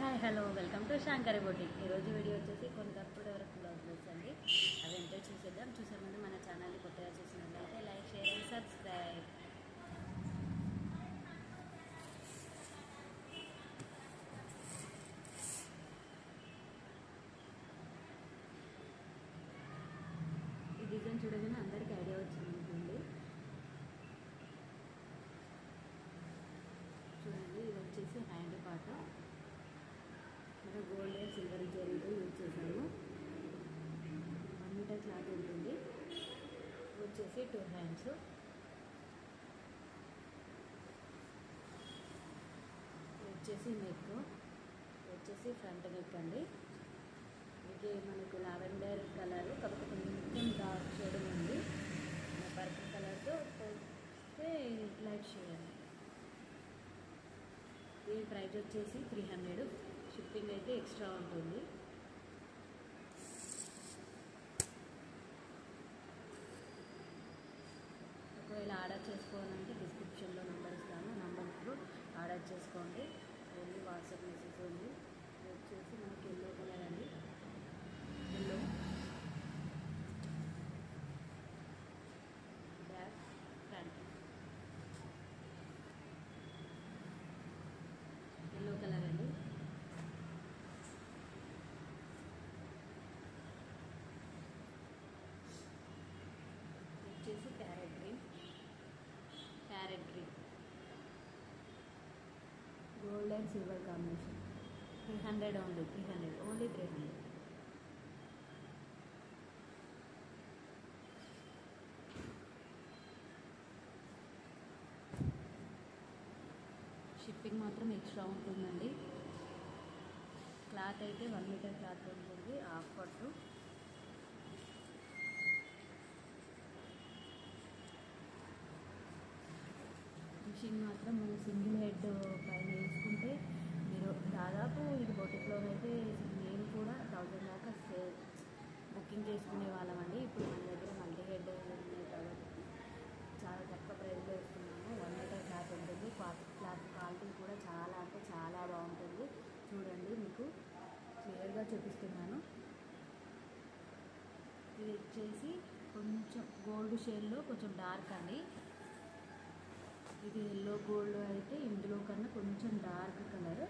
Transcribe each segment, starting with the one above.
Hi hello welcome to Shankari boutique. ఈరోజు video వచ్చేసి కొన్ని కప్పుడు వరకు బ్లౌజెస్ అండి. అవి ఎంతో చూసేద్దాం. చూసే ముందు మన ఛానల్ని కొత్తగా చూసినట్లయితే లైక్, షేర్ అండ్ సబ్స్క్రైబ్. ఈ డిజైన్ చూడగానే అందరికీ ఐడియా వచ్చింది ఉంటుంది. చూడండి, ఇది వచ్చేసి హ్యాండ్ పార్ట్. మన గోల్డ్ అండ్ సిల్వర్ జరీతో యూజ్ చేశాను. 1 మీటర్ క్లాత్ ఉంటుంది. వచ్చేసి 2 హ్యాండ్స్. వచ్చేసి నెక్, వచ్చేసి ఫ్రంట్ నెక్ అండి. ఇది మనకు లావెండర్ కలర్, కాకపోతే కొంచెం డార్క్ షేడ్ ఉంది. పర్పుల్ కలర్తో పోతే లైట్ షేడ్ అండి. దీని ప్రైస్ వచ్చేసి 300. షిప్పింగ్ అయితే ఎక్స్ట్రా ఉంటుంది. ఒకవేళ ఆర్డర్ చేసుకోవాలంటే డిస్క్రిప్షన్లో నెంబర్ ఇస్తాను. నెంబర్లో ఆర్డర్ చేసుకోండి. ఓన్లీ వాట్సాప్ మెసేజ్ ఉంది. వచ్చేసి మనకి ఎల్లో కలర్ అండి. Yellow back front yellow colour అండి. వచ్చేసి parrot green gold and silver combination. 300 only. 300. Shipping మాత్రం ఎక్స్ట్రా ఉంటుందండి. క్లాత్ అయితే 1 మీటర్ క్లాత్ ఉంటుంది. హాఫ్ పట్టు. మిషన్ మాత్రం మనం సింగిల్ హెడ్ పైన వేసుకుంటే మీరు దాదాపు ఇది బొటిక్లో అయితే నేను కూడా 1000 దాకా బుకింగ్ చేసుకునే వాళ్ళమండి. ఇప్పుడు మన దగ్గర మల్టీ హెడ్ ఉన్నాయి కాబట్టి చాలా తక్కువ ప్రైస్లో ఇస్తున్నాము. 1 మీటర్ క్లాత్ ఉంటుంది. క్లాత్ క్వాలిటీ కూడా చాలా అంటే చాలా బాగుంటుంది. చూడండి, మీకు క్లియర్గా చూపిస్తున్నాను. ఇది వచ్చేసి కొంచెం గోల్డ్ షేడ్లో కొంచెం డార్క్ అండి. ఇది ఎల్లో గోల్డ్ అయితే ఇందులో కన్నా కొంచెం డార్క్ కలర్.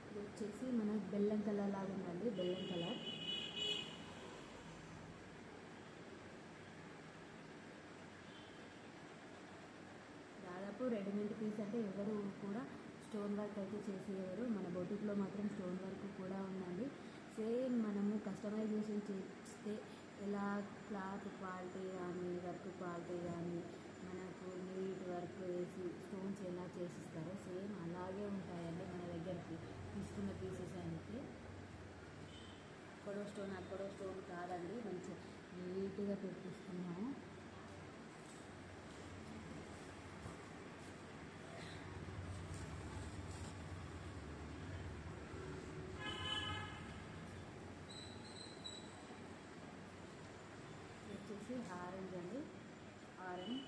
ఇది వచ్చేసి మనకు బెల్లం కలర్ లాగా ఉందండి. బెల్లం కలర్. దాదాపు రెడీమేడ్ పీస్ అంటే ఎవరు కూడా స్టోన్ వర్క్ అయితే చేసేవారు. మన బొటిక్లో మాత్రం స్టోన్ వర్క్ కూడా ఉందండి. సేమ్ మనము కస్టమైజేషన్ చేస్తే ఎలా క్లాత్ క్వాలిటీ కానీ వర్క్ క్వాలిటీ కానీ మనకు నీట్ వర్క్ వేసి స్టోన్స్ ఎలా చేసిస్తారో సేమ్ అలాగే ఉంటాయండి మన దగ్గరికి తీసుకున్న పీసెస్ అయితే. అక్కడో స్టోన్ కాదండి, మంచి నీట్గా పెట్టిస్తున్నాము. వచ్చేసి ఆరెంజ్ అండి. ఆరెంజ్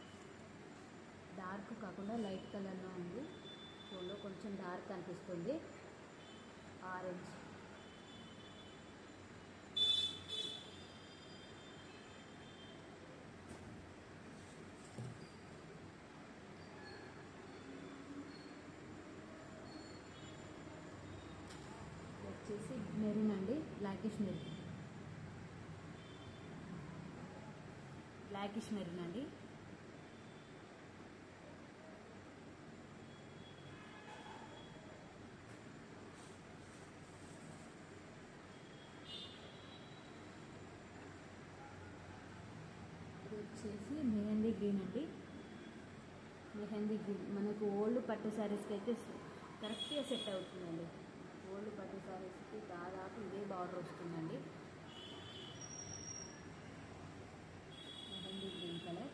డార్క్ కాకుండా లైట్ కలర్లో ఉంది. ఫోన్లో కొంచెం డార్క్ అనిపిస్తుంది. ఆరెంజ్ వచ్చేసి మెరూన్ అండి. బ్లాకిష్ మెరూన్ అండి. ఇది వచ్చేసి మెహందీ గ్రీన్ అండి. మెహందీ గ్రీన్ మనకు ఓల్డ్ పట్టు శారీస్కి అయితే కరెక్ట్గా సెట్ అవుతుందండి. ఓల్డ్ పట్టు శారీస్కి దాదాపు ఇదే బార్డర్ వస్తుందండి. Mehndi green colour.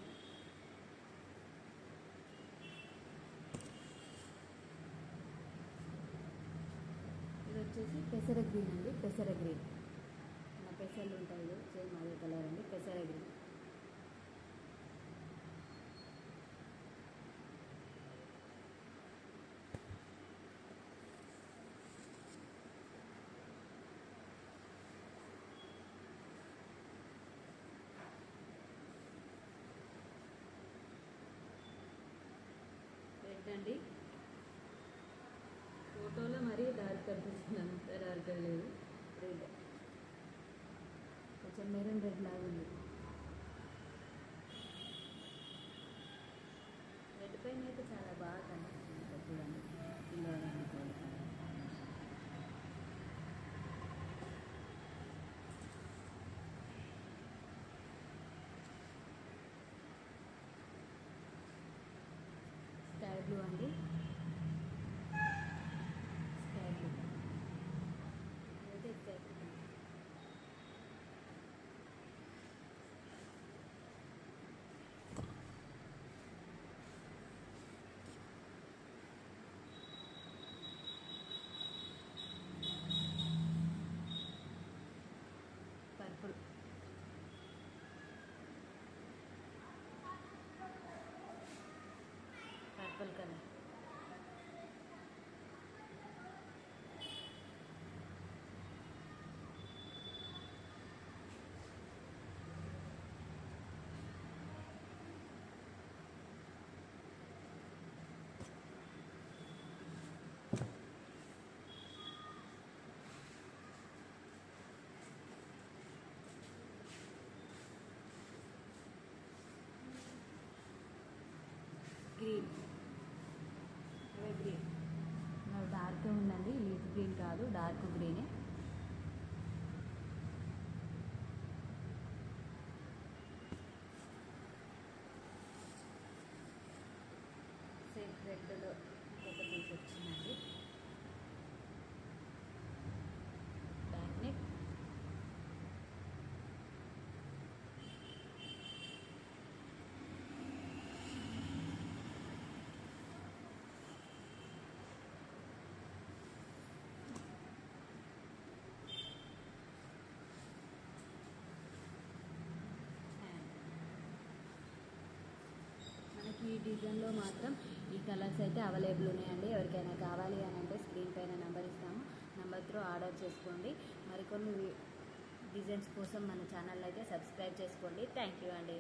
ఇది వచ్చేసి పెసర గ్రీన్ అండి. పెసర గ్రీన్ మన పెసర్లు ఉంటాయి మెరూన్ రెడ్ లాగా ఉంది. రెడ్ పైన అయితే చాలా బాగా కనిపిస్తుంది ఇక్కడ చూడండి. ఇందులో స్కై బ్లూ అండి. స్కై బ్లూ అయితే sky blue purple purple colour. Green green dark ఉందండి. లీఫ్ గ్రీన్ కాదు, డార్క్ గ్రీనే. సేమ్ రెడ్లో ఒక పీస్ వచ్చిందండి. బ్యాక్ నెక్, మనకి ఈ డిజైన్లో మాత్రం ఈ కలర్స్ అయితే అవైలబుల్ ఉన్నాయండి. ఎవరికైనా కావాలి అని అంటే స్క్రీన్ పైన నెంబర్ ఇస్తాము, నెంబర్ త్రూ ఆర్డర్ చేసుకోండి. మరికొన్ని డిజైన్స్ కోసం మన ఛానల్ అయితే సబ్స్క్రైబ్ చేసుకోండి. థ్యాంక్ యూ అండి.